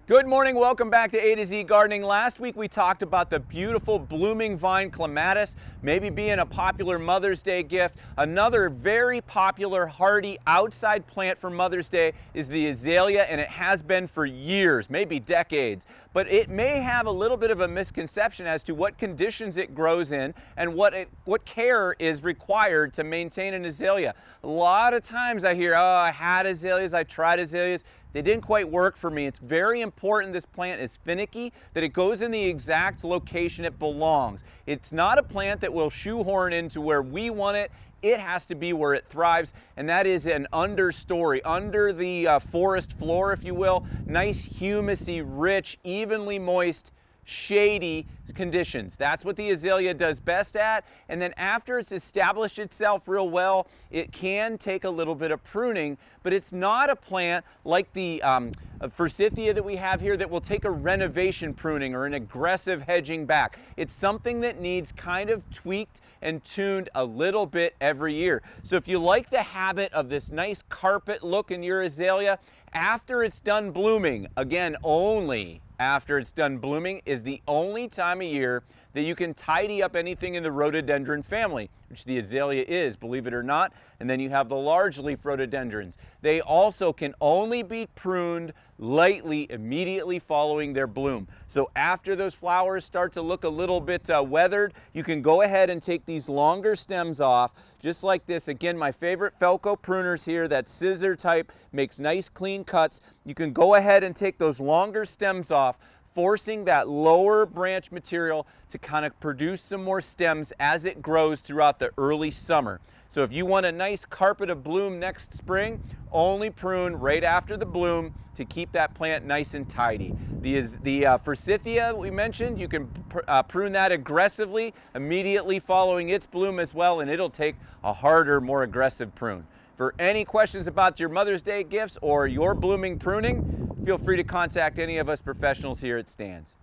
Good morning, welcome back to A to Z Gardening. Last week we talked about the beautiful blooming vine clematis, maybe being a popular Mother's Day gift. Another very popular hardy outside plant for Mother's Day is the azalea, and it has been for years, maybe decades. But it may have a little bit of a misconception as to what conditions it grows in and what care is required to maintain an azalea. A lot of times I hear, oh, I had azaleas, I tried azaleas. They didn't quite work for me. It's very important this plant is finicky, that it goes in the exact location it belongs. It's not a plant that will shoehorn into where we want it. It has to be where it thrives, and that is an understory, under the forest floor, if you will. Nice, humusy, rich, evenly moist, shady conditions. That's what the azalea does best at. And then after it's established itself real well, it can take a little bit of pruning, but it's not a plant like the forsythia that we have here that will take a renovation pruning or an aggressive hedging back. It's something that needs kind of tweaked and tuned a little bit every year. So if you like the habit of this nice carpet look in your azalea, after it's done blooming, again, only after it's done blooming is the only time of year that you can tidy up anything in the rhododendron family, which the azalea is, believe it or not. And then you have the large leaf rhododendrons. They also can only be pruned lightly immediately following their bloom. So after those flowers start to look a little bit weathered, you can go ahead and take these longer stems off, just like this. Again, my favorite Felco pruners here, that scissor type, makes nice clean cuts. You can go ahead and take those longer stems off, forcing that lower branch material to kind of produce some more stems as it grows throughout the early summer. So if you want a nice carpet of bloom next spring, only prune right after the bloom to keep that plant nice and tidy. The forsythia we mentioned, you can prune that aggressively immediately following its bloom as well, and it'll take a harder, more aggressive prune. For any questions about your Mother's Day gifts or your blooming pruning, feel free to contact any of us professionals here at Stan's.